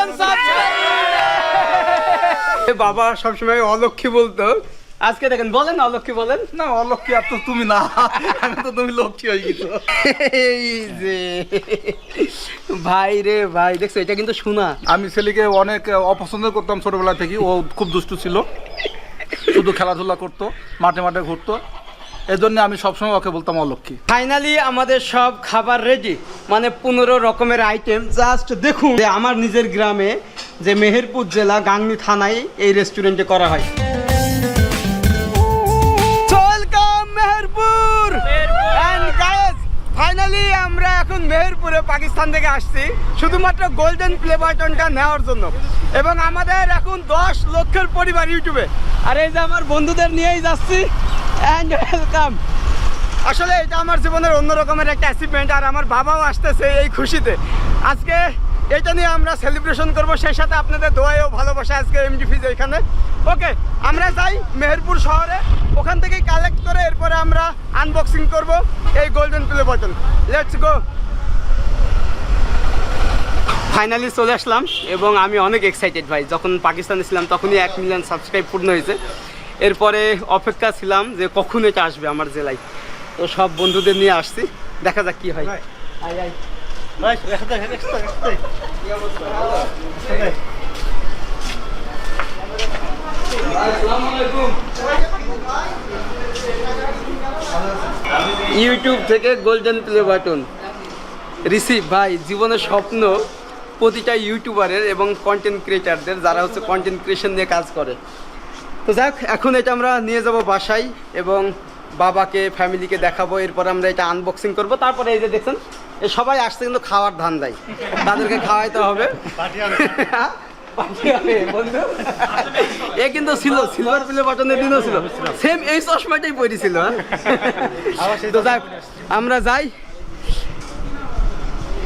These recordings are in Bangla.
Million subscriber. বাবা সবসময় অলক্ষী বলতো, আজকে দেখেন বলেন অলক্ষী বলেন। না অলক্ষী আর তো তুমি না, আমি তো তুমি লক্ষ্মী হয়ে গেছো। এই যে ভাই রে ভাই, দেখছো এটা কিন্তু শোনা। আমি ছেলেকে অনেক অপছন্দ করতাম ছোটবেলা থেকে, ও খুব দুষ্টু ছিল, শুধু খেলাধুলা করতো, মাঠে মাঠে ঘুরতো, এজন্য আমি সবসময় ওকে বলতাম অলক্ষী। ফাইনালি আমাদের সব খাবার রেডি, মানে 15 রকমের আইটেম। জাস্ট দেখুন যে আমার নিজের গ্রামে যে মেহেরপুর জেলা গাংনী থানায় এই রেস্টুরেন্টে করা হয়। Welcome Meherpur. And guys, finally আমরা এখন মেহেরপুরে পাকিস্তান থেকে আসছি শুধুমাত্র গোল্ডেন প্লে বাটনটা নেওয়ার জন্য। এবং আমাদের এখন 10 লক্ষের পরিবার ইউটিউবে, আর এই যে আমার বন্ধুদের নিয়েই যাচ্ছি। And welcome. আসলে এটা আমার জীবনের অন্য রকমের একটা অ্যাচিভমেন্ট, আর আমার বাবাও আসতেছে এই খুশিতে। আজকে এটা নিয়ে আমরা সেলিব্রেশন করব, সেই সাথে আপনাদের দোয়ায় ও ভালোবাসা আজকে এমডি ফিজ এখানে। ওকে, আমরা যাই মেহেরপুর শহরে, ওখান থেকেই কালেক্ট করে এরপরে আমরা আনবক্সিং করব এই golden play button. Let's go. Finally চলে আসলাম এবং আমি অনেক এক্সাইটেড ভাই। যখন পাকিস্তানে ছিলাম তখনই 1 মিলিয়ন সাবস্ক্রাইব পূর্ণ হয়েছে। এরপরে অপেক্ষা ছিলাম যে কখন এটা আসবে আমার জেলায়। তো সব বন্ধুদের নিয়ে আসছি, দেখা যাক কি হয়। ইউটিউব থেকে গোল্ডেন প্লে বাটন রিসিভ ভাই, জীবনের স্বপ্ন প্রতিটা ইউটিউবারের এবং কন্টেন্ট ক্রিয়েটারদের, যারা হচ্ছে কন্টেন্ট ক্রিয়েশন নিয়ে কাজ করে। তো যাক, এখন এটা আমরা নিয়ে যাব বাসায় এবং বাবাকে ফ্যামিলিকে দেখাবো। এরপর আমরা এটা আনবক্সিং করব। তারপরে এই যে দেখছেন এ সবাই আসছে কিন্তু খাওয়ার ধান দেয়, তাদেরকে খাওয়াইতে হবে। এ কিন্তু ছিল সিলভার প্লে বাটনের দিনও ছিল, সেম এই চশমাটাই পরেছিল। তো যাক, আমরা যাই।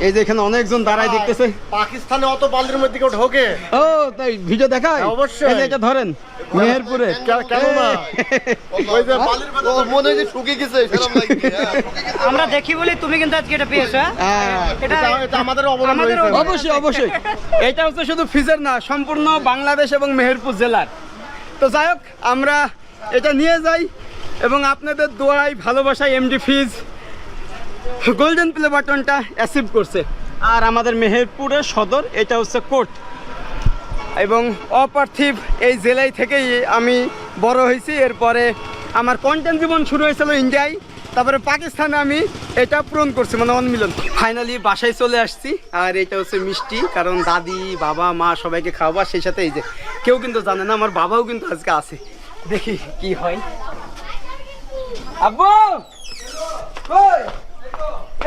এই যে এখানে অনেকজন দাঁড়ায় দেখতেছে। পাকিস্তানে অত বালির মধ্যে কেউ ঢোকে? ও তাই ভিডিও দেখায়? অবশ্যই। এই যে এটা ধরেন মেহেরপুরে। কেন না? ওই যে বালির মধ্যে মনে হয় যে শুকিয়ে গেছে, সেরকম লাগছে। আমরা দেখি বলি তুমি কিন্তু আজকে এটা পেয়েছো। হ্যাঁ, এটা আমাদের অবদান রয়েছে। অবশ্যই অবশ্যই। এটা হচ্ছে শুধু ফিজের না, সম্পূর্ণ বাংলাদেশ এবং মেহেরপুর জেলার। তো যাই হোক, আমরা এটা নিয়ে যাই এবং আপনাদের দোয়ায় ভালোবাসায় এমডি ফিজ গোল্ডেন প্লে বাটনটা অ্যাচিভ করছে। আর আমাদের মেহেরপুরের সদর এটা হচ্ছে কোর্ট, এবং অপার্থিব এই জেলায় থেকেই আমি বড় হয়েছি। এরপরে আমার কন্টেন্ট জীবন শুরু হয়েছিল ইন্ডিয়ায়, তারপরে পাকিস্তানে আমি এটা পূরণ করছি, মানে 1 মিলিয়ন। ফাইনালি বাসায় চলে আসছি, আর এটা হচ্ছে মিষ্টি, কারণ দাদি বাবা মা সবাইকে খাওয়াবো। সেই সাথে এই যে কেউ কিন্তু জানে না, আমার বাবাও কিন্তু আজকে আছে, দেখি কি হয়। আব্বু কই?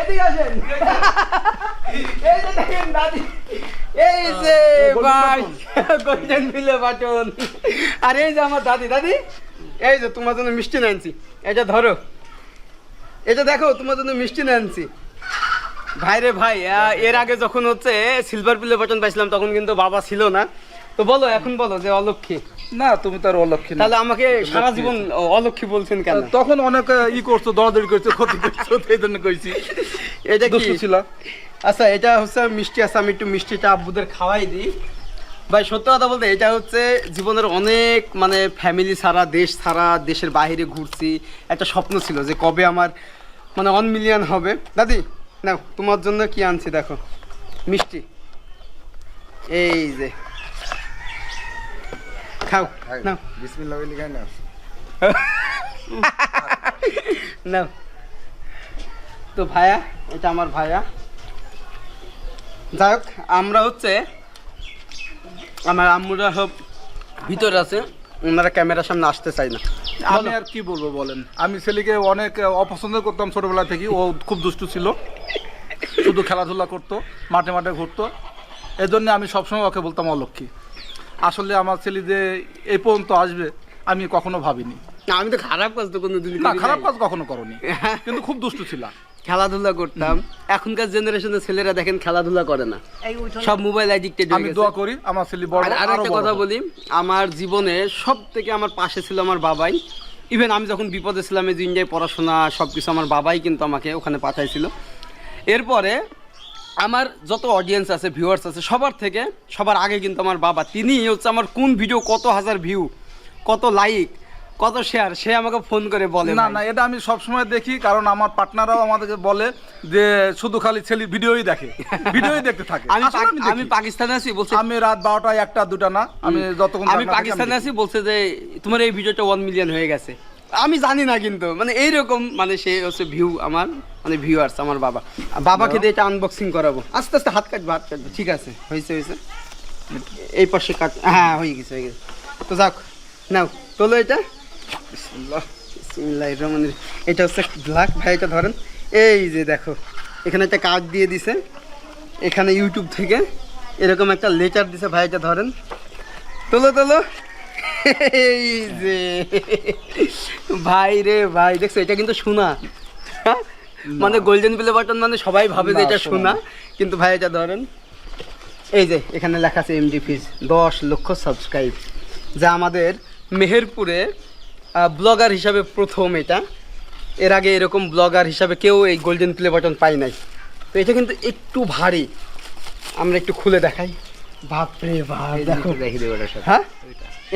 এদিকে আসেন। এই যে দেখেন দাদি, এই যে ভাই গোল্ডেন প্লে বাটন। আর এই যে আমার দাদি, দাদি এই যে তোমার জন্য মিষ্টি নিয়ে আনছি, এটা ধরো, এটা দেখো তোমার জন্য মিষ্টি নিয়ে আনছি। ভাই রে ভাই, এর আগে যখন হচ্ছে সিলভার প্লে বাটন পাইছিলাম তখন কিন্তু বাবা ছিল না। তো বলো, এখন বলো যে অলক্ষী না তুমি তার অলক্ষী না। তাহলে আমাকে সারা জীবন অলক্ষী বলছেন কেন? তখন অনেক ই করছো, দরাদরি করছো, ক্ষতি করছো, এই জন্য কইছি। এটা কি দুষ্টু ছিল। আচ্ছা, এটা হচ্ছে মিষ্টি আছে, আমি একটু মিষ্টিটা আব্বুদের খাওয়াই দিই। ভাই সত্য কথা বলতে এটা হচ্ছে জীবনের অনেক, মানে ফ্যামিলি ছাড়া, দেশ ছাড়া, দেশের বাইরে ঘুরছি, একটা স্বপ্ন ছিল যে কবে আমার মানে 1 মিলিয়ন হবে। দাদি নাও, তোমার জন্য কি আনছি দেখো, মিষ্টি, এই যে খাও, নাও বিসমিল্লাহ বলে খাই না। নাও। তো ভাইয়া, এটা আমার ভাইয়া। যাই হোক, আমরা হচ্ছে আমার আম্মুরা সব ভিতরে আছে, ওনারা ক্যামেরার সামনে আসতে চাই না। আমি আর কি বলবো বলেন, আমি ছেলেকে অনেক অপছন্দ করতাম ছোটবেলা থেকে, ও খুব দুষ্টু ছিল, শুধু খেলাধুলা করতো, মাঠে মাঠে ঘুরতো, এজন্য আমি সবসময় ওকে বলতাম অলক্ষী। আসলে আমার ছেলে যে এই পর্যন্ত আসবে আমি কখনো ভাবিনি। না, আমি তো খারাপ কাজ তো কোনোদিন না, খারাপ কাজ কখনো করনি, কিন্তু খুব দুষ্টু ছিল। খেলাধুলা করতাম। এখনকার জেনারেশনের ছেলেরা দেখেন খেলাধুলা করে না, সব মোবাইল অ্যাডিক্টেড। আমি দোয়া করি আমার ছেলে বড়। আর একটা কথা বলি, আমার জীবনে সব থেকে আমার পাশে ছিল আমার বাবাই। ইভেন আমি যখন বিপদে ছিলাম, এই যে ইন্ডিয়ায় পড়াশোনা সব কিছু আমার বাবাই কিন্তু আমাকে ওখানে পাঠাইছিল। এরপরে আমার যত অডিয়েন্স আছে, ভিউয়ার্স আছে, সবার আগে কিন্তু আমার বাবা, তিনি হচ্ছে আমার কোন ভিডিও কত হাজার ভিউ, কত লাইক, কত শেয়ার, সে আমাকে ফোন করে বলে। না না, এটা আমি সবসময় দেখি, কারণ আমার পার্টনাররাও আমাদেরকে বলে যে শুধু খালি ছেলে ভিডিওই দেখে, ভিডিওই দেখতে থাকে। আমি পাকিস্তানে আছি বলছে, আমি রাত 12টা 1টা 2টা না, আমি যতক্ষণ আমি পাকিস্তানে আছি বলছে যে তোমার এই ভিডিওটা 1 মিলিয়ন হয়ে গেছে। আমি জানি না কিন্তু মানে এইরকম, মানে সে হচ্ছে ভিউ আমার, মানে ভিউয়ার্স আমার বাবাকে দিয়ে এটা আনবক্সিং করাবো। আস্তে আস্তে হাত কাটবো। ঠিক আছে, হয়েছে এই পাশে কাট, হ্যাঁ হয়ে গেছে। তো যাক, নাও তোলো এটা। বিসমিল্লাহির রহমানির রহিম। এটা হচ্ছে ব্ল্যাক, ভাই এটা ধরেন। এই যে দেখো, এখানে একটা কার্ড দিয়ে দিছে, এখানে ইউটিউব থেকে এরকম একটা লেটার দিছে, ভাই এটা ধরেন, তোলো। এই যে ভাই রে ভাই, দেখছো এটা কিন্তু সোনা, মানে গোল্ডেন প্লে বাটন, মানে সবাই ভাবে যে এটা সোনা, কিন্তু ভাই এটা ধরেন। এই যে এখানে লেখা আছে এমডি ফিজ 10 লক্ষ সাবস্ক্রাইব, যা আমাদের মেহেরপুরে ব্লগার হিসাবে প্রথম। এটা এর আগে এরকম ব্লগার হিসাবে কেউ এই গোল্ডেন প্লে বাটন পাই নাই। তো এটা কিন্তু একটু ভারী, আমরা একটু খুলে দেখাই। বাপরে বাপ, দেখো। হ্যাঁ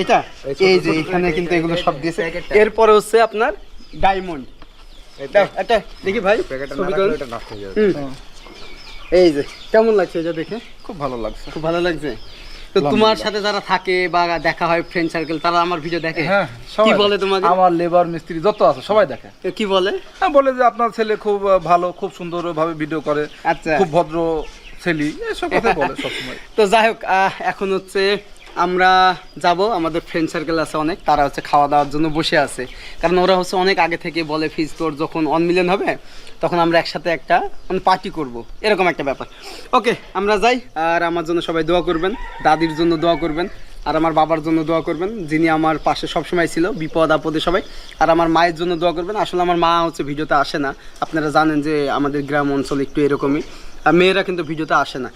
এটা এই যে এখানে কিন্তু এগুলো সব দিয়েছে। এরপরে হচ্ছে আপনার ডায়মন্ড, একটা দেখি ভাই, এই যে কেমন লাগছে এটা দেখে? খুব ভালো লাগছে। খুব ভালো লাগছে। তো তোমার সাথে যারা থাকে বা দেখা হয়, ফ্রেন্ড সার্কেল, তারা আমার ভিডিও দেখে? হ্যাঁ, কি বলে তোমাকে? আমার লেবার মিস্ত্রি যত আছে সবাই দেখে। কি বলে? হ্যাঁ, বলে যে আপনার ছেলে খুব ভালো, খুব সুন্দরভাবে ভিডিও করে, আচ্ছা, খুব ভদ্র ছেলে, এসব কথা বলে সবসময়। তো যাই হোক, এখন হচ্ছে আমরা যাব, আমাদের ফ্রেন্ড সার্কেল আছে অনেক, তারা হচ্ছে খাওয়া দাওয়ার জন্য বসে আছে, কারণ ওরা হচ্ছে অনেক আগে থেকে বলে ফিজ তোর যখন 1 মিলিয়ন হবে তখন আমরা একসাথে একটা মানে পার্টি করব, এরকম একটা ব্যাপার। ওকে, আমরা যাই। আর আমার জন্য সবাই দোয়া করবেন, দাদির জন্য দোয়া করবেন, আর আমার বাবার জন্য দোয়া করবেন, যিনি আমার পাশে সবসময় ছিল বিপদ আপদে সবাই। আর আমার মায়ের জন্য দোয়া করবেন। আসলে আমার মা হচ্ছে ভিডিওতে আসে না, আপনারা জানেন যে আমাদের গ্রাম অঞ্চল একটু এরকমই, আর মেয়েরা কিন্তু ভিডিওতে আসে না।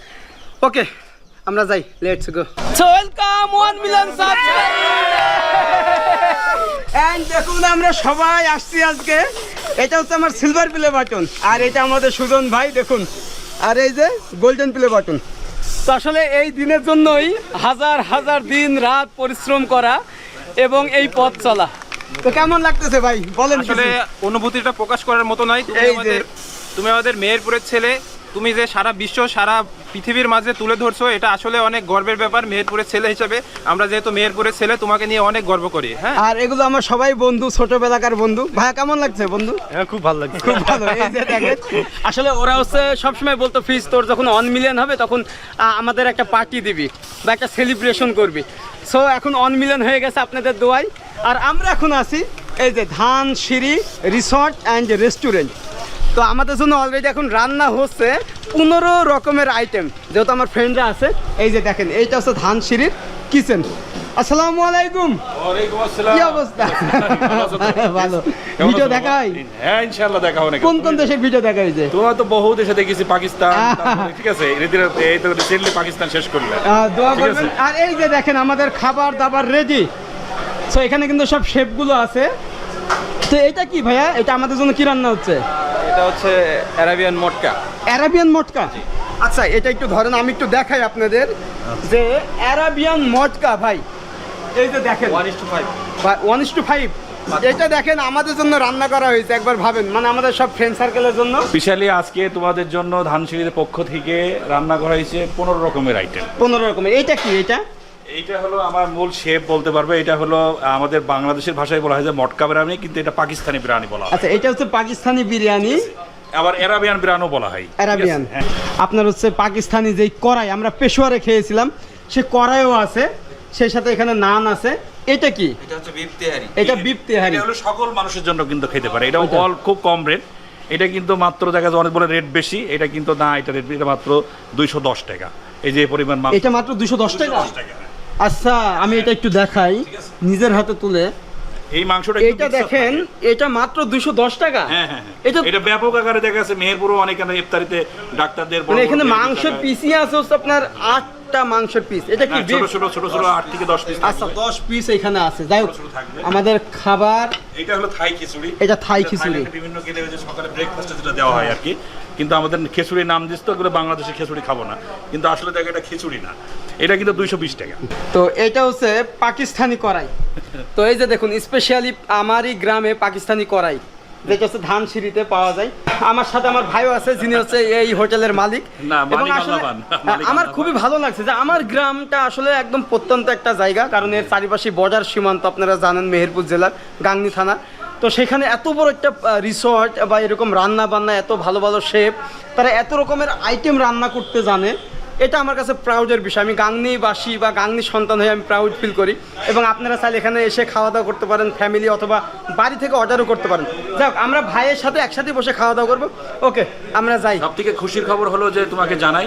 ওকে, আমরা যাই, let's go. Welcome 1 million subscriber. দেখুন আমরা সবাই আসছি আজকে। এটা হচ্ছে আমার সিলভার প্লে বাটন, আর এটা আমাদের সুজন ভাই, দেখুন, আর এই যে গোল্ডেন প্লে বাটন। তো আসলে এই দিনের জন্যই হাজার হাজার দিন রাত পরিশ্রম করা এবং এই পথ চলা। তো কেমন লাগতেছে ভাই বলেন? আসলে অনুভূতিটা প্রকাশ করার মতো নয়। তুমি আমাদের মেহেরপুরের ছেলে, তুমি যে সারা বিশ্ব, সারা পৃথিবীর মাঝে তুলে ধরছো, এটা আসলে অনেক গর্বের ব্যাপার। মেহেরপুরের ছেলে হিসেবে আমরা যেহেতু মেহেরপুরের ছেলে, তোমাকে নিয়ে অনেক গর্ব করি। হ্যাঁ, আর এগুলো আমার সবাই বন্ধু, ছোটবেলাকার বন্ধু। ভাইয়া কেমন লাগছে বন্ধু? হ্যাঁ, খুব ভালো লাগছে, খুব ভালো। এই যে দেখেন, আসলে ওরা হচ্ছে সবসময় বলতো ফিজ তোর যখন 1 মিলিয়ন হবে তখন আমাদের একটা পার্টি দিবি বা একটা সেলিব্রেশন করবি। সো এখন 1 মিলিয়ন হয়ে গেছে আপনাদের দোয়ায়। আর আমরা এখন আছি এই যে ধানসিঁড়ি রিসর্ট অ্যান্ড রেস্টুরেন্ট। তো আমাদের জন্য অলরেডি এখন রান্না হচ্ছে 15 রকমের আইটেম, যেহেতু আমার ফ্রেন্ডরা আছে। এই যে দেখেন, এইটা হচ্ছে ধানসিঁড়ির কিচেন। আসসালামু আলাইকুম। ওয়ালাইকুম আসসালাম। কি অবস্থা? ভালো। ভিডিও দেখা হয়? হ্যাঁ, ইনশাআল্লাহ দেখা হবে। কোন কোন দেশের ভিডিও দেখা হয়েছে? তোমরা তো বহু দেশে দেখেছি, পাকিস্তান, তারপরে ঠিক আছে, এই তো রিসেন্টলি পাকিস্তান শেষ করলে। দোয়া করবেন। আর এই যে দেখেন আমাদের খাবার দাবার রেডি। সো এখানে কিন্তু সব শেফগুলো আছে। তো এটা কি ভাইয়া? এটা আমাদের জন্য কি রান্না হচ্ছে? এটা হচ্ছে অ্যারাবিয়ান মটকা। অ্যারাবিয়ান মটকা। আচ্ছা, এটা একটু ধরেন, আমি একটু দেখাই আপনাদের যে অ্যারাবিয়ান মটকা। ভাই এই যে দেখেন 1:5। এটা দেখেন আমাদের জন্য রান্না করা হয়েছে, একবার ভাবেন, মানে আমাদের সব ফ্রেন্ড সার্কেলের জন্য। স্পেশালি আজকে তোমাদের জন্য ধানসিঁড়ির পক্ষ থেকে রান্না করা হয়েছে 15 রকমের আইটেম। 15 রকমের। এইটা কি? এইটা হলো আমার মূল শেফ বলতে পারবে। এটা হলো আমাদের বাংলাদেশের ভাষায় বলা হয় যে মটকা বিরিয়ানি, কিন্তু এটা পাকিস্তানি বিরিয়ানি বলা হয়। আচ্ছা, এটা হচ্ছে পাকিস্তানি বিরিয়ানি, আবার অ্যারাবিয়ান বিরিয়ানিও বলা হয়। অ্যারাবিয়ান। হ্যাঁ। আপনার হচ্ছে পাকিস্তানি যেই কড়াই আমরা পেশোয়ারে খেয়েছিলাম, সে কড়াইও আছে, সেই সাথে এখানে নান আছে। এটা কি? এটা হচ্ছে বিফ তেহারি। এটা বিফ তেহারি। এটা হলো সকল মানুষের জন্য কিন্তু খেতে পারে। এটা খুব কম রেট। এটা কিন্তু মাত্র দেখা যায় অনেক বলে রেট বেশি, এটা কিন্তু না, এটা রেট এটা মাত্র 210 টাকা। এই যে পরিমাণ মাংস, এটা মাত্র 210 টাকা। আচ্ছা, আমি এটা একটু দেখাই নিজের হাতে তুলে। এই মাংসটা এটা দেখেন, এটা মাত্র 210 টাকা। হ্যাঁ হ্যাঁ, এটা ব্যাপক আকারে দেখা যাচ্ছে। মেহেরপুরও অনেক ইফতারিতে ডাক্তারদের মানে এখানে মাংস পিসি আছে হচ্ছে আপনার 8 15টা মাংসের পিস। এটা কি ছোট beef? ছোট ছোট ছোট 8 থেকে 10 পিস আচ্ছা 10 পিস এখানে আছে। যাই হোক আমাদের খাবার, এটা হলো থাই খিচুড়ি। এটা থাই খিচুড়ি। থাইল্যান্ডে বিভিন্ন গেলে ওই যে সকালে ব্রেকফাস্টে যেটা দেওয়া হয় আর কি, কিন্তু আমাদের খিচুড়ির নাম দিস তো, এগুলো বাংলাদেশে খিচুড়ি খাবো না, কিন্তু আসলে দেখো এটা খিচুড়ি না, এটা কিন্তু 220 টাকা। তো এটা হচ্ছে পাকিস্তানি কড়াই। তো এই যে দেখুন স্পেশালি আমারই গ্রামে পাকিস্তানি কড়াই, যেটা হচ্ছে ধানসিঁড়িতে পাওয়া যায়। আমার সাথে আমার ভাইও আছে যিনি হচ্ছে এই হোটেলের মালিক। না, এবং মালিক আসলে আল্লাহবান, মালিক আমার আল্লাহবান। খুবই ভালো লাগছে যে আমার গ্রামটা আসলে একদম প্রত্যন্ত একটা জায়গা, কারণ এর চারিপাশে বর্ডার সীমান্ত, আপনারা জানেন মেহেরপুর জেলার গাংনী থানা। তো সেখানে এত বড় একটা রিসর্ট বা এরকম রান্না বান্না, এত ভালো ভালো শেফ, তারা এত রকমের আইটেম রান্না করতে জানে, এটা আমার কাছে প্রাউডের বিষয়। আমি গাংনীবাসী বা গাংনী সন্তান হয়ে আমি প্রাউড ফিল করি। এবং আপনারা চাইলে এখানে এসে খাওয়া দাওয়া করতে পারেন, ফ্যামিলি অথবা বাড়ি থেকে অর্ডারও করতে পারেন। যাক, আমরা ভাইয়ের সাথে একসাথে বসে খাওয়া দাওয়া করবো। ওকে, আমরা যাই। সব থেকে খুশির খবর হলো যে তোমাকে জানাই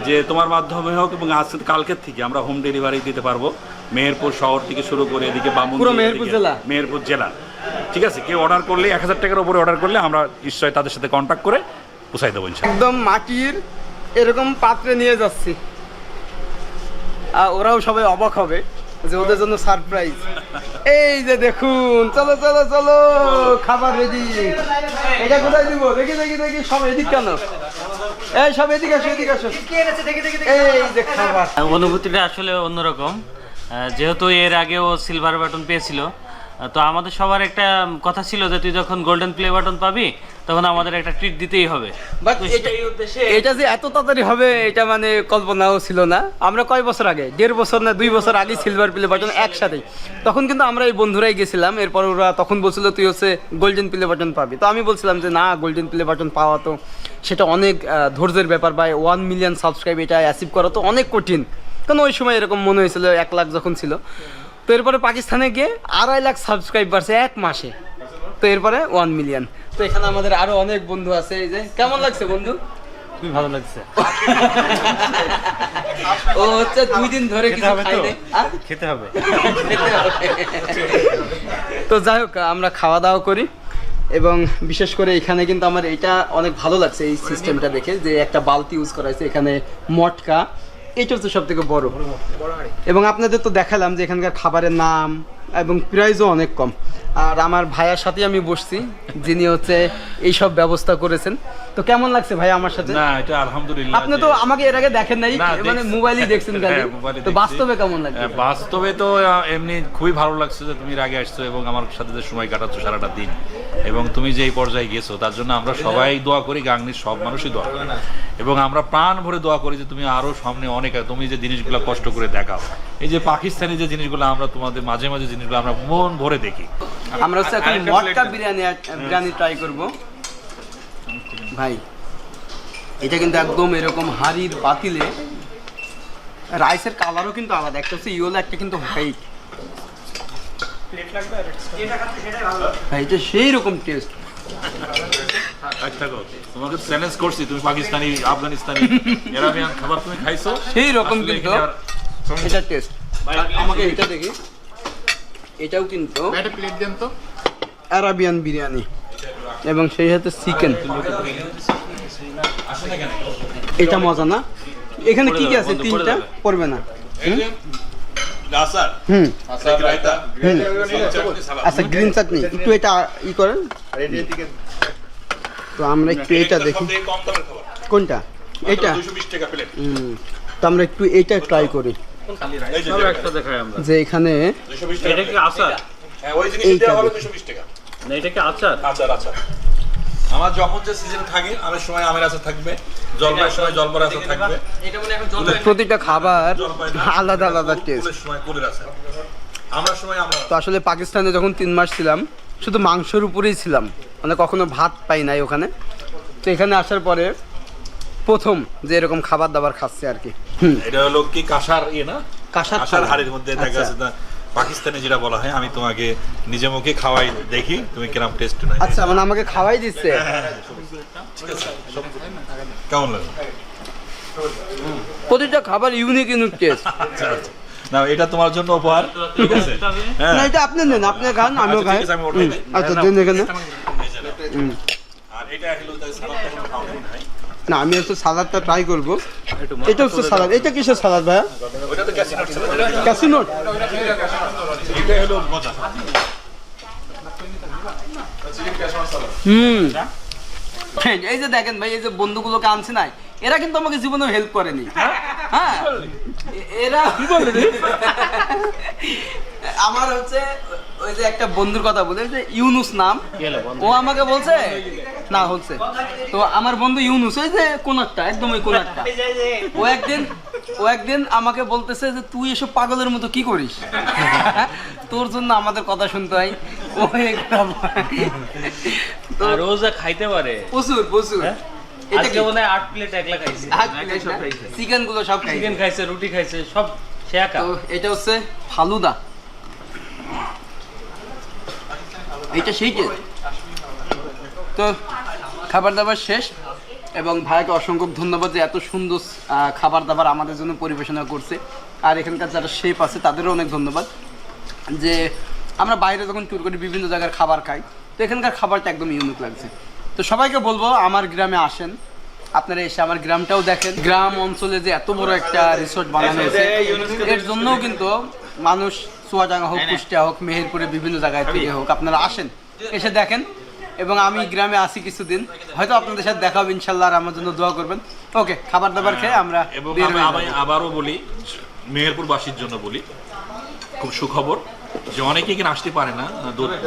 যে তোমার মাধ্যমে হোক এবং আজ কালকের থেকে আমরা হোম ডেলিভারি দিতে পারবো মেহেরপুর শহর থেকে শুরু করে এদিকে বামুন, পুরো মেহেরপুর জেলা? মেহেরপুর জেলা। ঠিক আছে, কেউ অর্ডার করলে 1000 টাকার উপরে অর্ডার করলে আমরা নিশ্চয়ই তাদের সাথে কন্ট্যাক্ট করে পৌঁছাই দেবো ইনশাআল্লাহ। একদম মাটির এরকম পাত্রে নিয়ে যাচ্ছি। ওরাও সবাই অবাক হবে যে ওদের জন্য সারপ্রাইজ। এই যে দেখুন, চলো চলো চলো, খাবার রেডি। এটা কোথায় দিব? দেখি দেখি দেখি, সব এদিক কেন? এই সব এদিকে আসো, এদিকে আসো। এই যে খাবার। অনুভূতিটা আসলে অন্যরকম। যেহেতু এর আগেও সিলভার বাটন পেয়েছিল, তো আমাদের সবার একটা কথা ছিল যে তুই যখন গোল্ডেন প্লে বাটন পাবি তখন আমাদের একটা ট্রিট দিতেই হবে। বাট তো সেই উদ্দেশ্যে এটা যে এত তাড়াতাড়ি হবে এটা মানে কল্পনাও ছিল না। আমরা কয় বছর আগে, 1.5 বছর না 2 বছর আগে সিলভার প্লে বাটন একসাথেই, তখন কিন্তু আমরা এই বন্ধুরাই গেছিলাম। এরপর ওরা তখন বলছিল তুই হচ্ছে গোল্ডেন প্লে বাটন পাবি। তো আমি বলছিলাম যে না, গোল্ডেন প্লে বাটন পাওয়া তো সেটা অনেক ধৈর্যের ব্যাপার, বা 1 মিলিয়ন সাবস্ক্রাইব এটা অ্যাচিভ করা তো অনেক কঠিন। কারণ ওই সময় এরকম মনে হয়েছিল 1 লাখ যখন ছিল। তো এরপরে পাকিস্তানে গিয়ে 2.5 লাখ সাবস্ক্রাইব বাড়ছে 1 মাসে। তো এরপরে 1 মিলিয়ন। তো এখানে আমাদের আরো অনেক বন্ধু আছে। এই যে কেমন লাগছে বন্ধু? খুবই ভালো লাগছে। ও হচ্ছে 2 দিন ধরে কিছু খাই নাই। খেতে হবে। তো যাই হোক, আমরা খাওয়া দাওয়া করি। এবং বিশেষ করে এখানে কিন্তু আমার এটা অনেক ভালো লাগছে, এই সিস্টেমটা দেখে, যে একটা বালতি ইউজ করা হয়েছে, এখানে মটকা, এটা হচ্ছে সব থেকে বড়। এবং আপনাদের তো দেখালাম যে এখানকার খাবারের নাম এবং প্রাইসও অনেক কম। আর আমার ভাইয়ার সাথে আমি বসছি, যিনি হচ্ছে এইসব ব্যবস্থা করেছেন। তো কেমন লাগছে ভাই আমার সাথে? না, এটা আলহামদুলিল্লাহ। আপনি তো আমাকে এর আগে দেখেন নাই, না, মানে দেখছি। মোবাইলই দেখছেন খালি। হ্যাঁ, মোবাইলে তো দেখছি। বাস্তবে কেমন লাগছে? বাস্তবে তো এমনি খুবই ভালো লাগছে যে তুমি এর আগে আসছো এবং আমার সাথে যে সময় কাটাচ্ছো সারাটা দিন, এবং তুমি যে এই পর্যায়ে গেছো তার জন্য আমরা সবাই দোয়া করি, গাংনীর সব মানুষই দোয়া করে। এবং আমরা প্রাণ ভরে দোয়া করি যে তুমি আরো সামনে অনেক, তুমি যে জিনিসগুলো কষ্ট করে দেখাও, এই যে পাকিস্তানি যে জিনিসগুলো আমরা তোমাদের মাঝে মাঝে জিনিসগুলো আমরা মন ভরে দেখি। আমরা হচ্ছে এখন মটকা বিরিয়ানি ট্রাই করব ভাই। এটা কিন্তু একদম এরকম হাড়ির পাতিলে, রাইসের কালারও কিন্তু আলাদা, একটা হচ্ছে ইয়েলো, একটা কিন্তু হোয়াইট। ভাই এটা সেই রকম টেস্ট। তোমাকে চ্যালেঞ্জ করছি, তুমি পাকিস্তানি, আফগানিস্তানি, আরাবিয়ান খাবার তুমি খাইছো, সেই রকম আসলে কিন্তু এখানে আর- এটা টেস্ট। আমাকে এটা দেখি, এটাও কিন্তু একটা প্লেট দেন তো। আরাবিয়ান বিরিয়ানি এবং সেই সাথে চিকেন। এটা মজা না? এখানে কি কি আছে? 3টা পড়বে না? হুম, আচ্ছা গ্রিন চাটনি একটু এটা ই করেন। আর এদিকে তো আমরা একটু এটা দেখি, কোনটা? এটা? তো আমরা একটু এটা ট্রাই করি, একটা দেখাই আমরা। যে এখানে এটা কি আচার? এইটা দেখি। না, এটা কি আচার? আমার যখন যে সিজন থাকে, আমের সময় আমের আচার থাকবে, জলপাইয়ের সময় জলপাইয়ের আচার থাকবে, প্রতিটা খাবার আলাদা আলাদা টেস্ট। কুলের সময় কুলের আচার, আমরা সময় আমরা। তো আসলে পাকিস্তানে যখন 3 মাস ছিলাম শুধু মাংসের উপরেই ছিলাম, মানে কখনো ভাত পাই নাই ওখানে। তো এখানে আসার পরে প্রথম যে এরকম খাবার দাবার খাচ্ছে আর কি। এটা হলো কি কাঁসার না, কাঁসার কাঁসার থালা। হাড়ির মধ্যে দেখা আচ্ছা। যাচ্ছে না, পাকিস্তানে যেটা বলা হয়। আমি তোমাকে নিজে মুখে খাওয়াই দেখি তুমি কিরম টেস্ট না। আচ্ছা, মানে আমাকে খাওয়াই দিচ্ছে। কেমন লাগে? প্রতিটা খাবার ইউনিক ইউনিক টেস্ট। না, এটা তোমার জন্য উপহার, ঠিক আছে? হ্যাঁ, না, এটা আপনি নেন, আপনি খান, আমিও আচ্ছা, খাই। ঠিক আছে, আমি ওটাই নেই। আচ্ছা দেন এখানে। আর এটা হলো তাই সালাদটা কোনো খাওয়া নাই। না আমি হচ্ছে সালাদটা ট্রাই করবো। এটা হচ্ছে সালাদ, এটা কিসের সালাদ ভাইয়া? ক্যাসিনোট। এই যে দেখেন ভাই, এই যে বন্ধুগুলোকে আনছে নাই, এরা কিন্তু আমাকে জীবনে হেল্প করেনি। হ্যাঁ এরা আমার হচ্ছে ওই যে একটা বন্ধুর কথা বলে যে ইউনুস নাম, ও আমাকে বলছে না হচ্ছে তো আমার বন্ধু ইউনুস, ওই যে কোনারটা, একদম ওই কোনারটা, ও একদিন আমাকে বলতেছে যে তুই এসব পাগলের মতো কি করিস, তোর জন্য আমাদের কথা শুনতে হয়। ও রোজা খাইতে পারে প্রচুর প্রচুর। আজকে মনে হয় 8 প্লেট একলা খাইছে, চিকেন গুলো সব খাইছে, চিকেন খাইছে, রুটি খাইছে, সব সে একা। তো এটা হচ্ছে ফালুদা, এইটা সেই যে। তো খাবার দাবার শেষ এবং ভাইকে অসংখ্য ধন্যবাদ যে এত সুন্দর খাবার দাবার আমাদের জন্য পরিবেশনা করছে। আর এখানকার যারা শেফ আছে তাদেরও অনেক ধন্যবাদ যে আমরা বাইরে যখন ট্যুর করি বিভিন্ন জায়গার খাবার খাই, তো এখানকার খাবারটা একদম ইউনিক লাগছে। তো সবাইকে বলবো আমার গ্রামে আসেন, আপনারা এসে আমার গ্রামটাও দেখেন। গ্রাম অঞ্চলে যে এত বড় একটা রিসোর্ট বানানো হয়েছে, এর জন্যও কিন্তু মানুষ চুয়াডাঙ্গা হোক, কুষ্টিয়া হোক, মেহেরপুরে বিভিন্ন জায়গায় থেকে হোক আপনারা আসেন, এসে দেখেন। এবং আমি গ্রামে আসি কিছুদিন, হয়তো আপনাদের সাথে দেখা হবে ইনশাল্লাহ, আর আমার জন্য দোয়া করবেন। ওকে, খাবার দাবার খেয়ে আমরা এবং বের হয়ে আমি যাবো। আবারও বলি, মেহেরপুরবাসীর জন্য বলি, খুব সুখবর যে অনেকে এখানে আসতে পারে না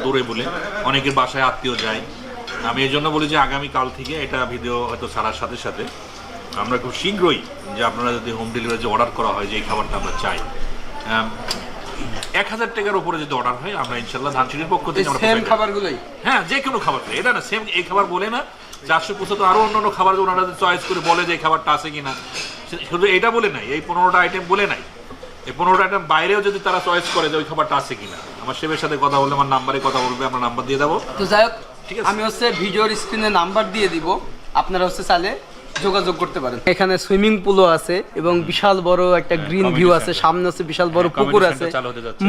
দূরে বলে, অনেকের বাসায় আত্মীয় যায়। আমি এই জন্য বলি যে আগামীকাল থেকে এটা ভিডিও হয়তো ছাড়ার সাথে সাথে আমরা খুব শীঘ্রই যে আপনারা যদি হোম ডেলিভারি যে অর্ডার করা হয় যে এই খাবারটা আমরা চাই, 1000 টাকার উপরে যদি অর্ডার হয় আমরা ইনশাল্লাহ ধানসিঁড়ির পক্ষ থেকে আমরা সেম পৌঁছে দেব। খাবারগুলোই, হ্যাঁ যে কোনো খাবার, এটা না সেম এই খাবার বলে না, 450 আরো অন্যান্য খাবার ওনারা চয়েস করে বলে যে এই খাবারটা আছে কিনা, শুধু এটা বলে নাই, এই 15টা আইটেম বলে নাই, এই 15টা আইটেম বাইরেও যদি তারা চয়েস করে যে ওই খাবারটা আছে কিনা, আমার শেফের সাথে কথা বললে আমার নাম্বারে কথা বলবে, আমরা নাম্বার দিয়ে দেবো। তো যাই হোক, ঠিক আছে। আমি হচ্ছে ভিডিওর স্ক্রিনে নাম্বার দিয়ে দিব, আপনারা হচ্ছে চাইলে যোগাযোগ করতে পারেন। এখানে সুইমিং পুলও আছে এবং বিশাল বড় একটা গ্রিন ভিউ আছে, সামনে আছে বিশাল বড় পুকুর আছে,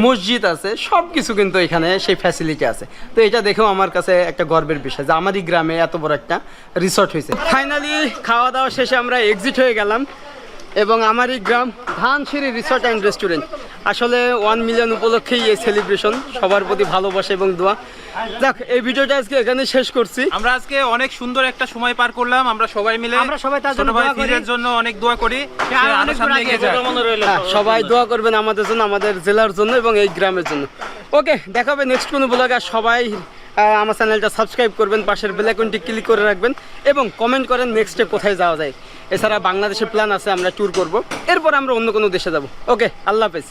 মসজিদ আছে, সবকিছু কিন্তু এখানে সেই ফ্যাসিলিটি আছে। তো এটা দেখেও আমার কাছে একটা গর্বের বিষয় যে আমারই গ্রামে এত বড় একটা রিসর্ট হয়েছে। ফাইনালি খাওয়া দাওয়া শেষে আমরা এক্সিট হয়ে গেলাম এবং আমারই গ্রাম ধানসিঁড়ি রিসর্ট অ্যান্ড রেস্টুরেন্ট। আসলে 1 মিলিয়ন উপলক্ষেই এই সেলিব্রেশন, সবার প্রতি ভালোবাসা এবং দোয়া। দেখ, এই ভিডিওটা আজকে এখানে শেষ করছি। আমরা আজকে অনেক সুন্দর একটা সময় পার করলাম, আমরা সবাই মিলে। আমরা সবাই তার জন্য ছোট ভাই দোয়া করি। ফিরের জন্য অনেক দোয়া করি, সে আরো অনেক সামনে দূর এগিয়ে আগে যাক। হ্যাঁ, সবাই দোয়া করবেন আমাদের জন্য, আমাদের জেলার জন্য এবং এই গ্রামের জন্য। ওকে, দেখা হবে নেক্সট কোনো ব্লগে। আর সবাই আমার চ্যানেলটা সাবস্ক্রাইব করবেন, পাশের বেল আইকনটি ক্লিক করে রাখবেন এবং কমেন্ট করেন নেক্সটে কোথায় যাওয়া যায়। এছাড়া বাংলাদেশের প্ল্যান আছে, আমরা ট্যুর করব, এরপর আমরা অন্য কোনো দেশে যাব। ওকে, আল্লাহ হাফেজ।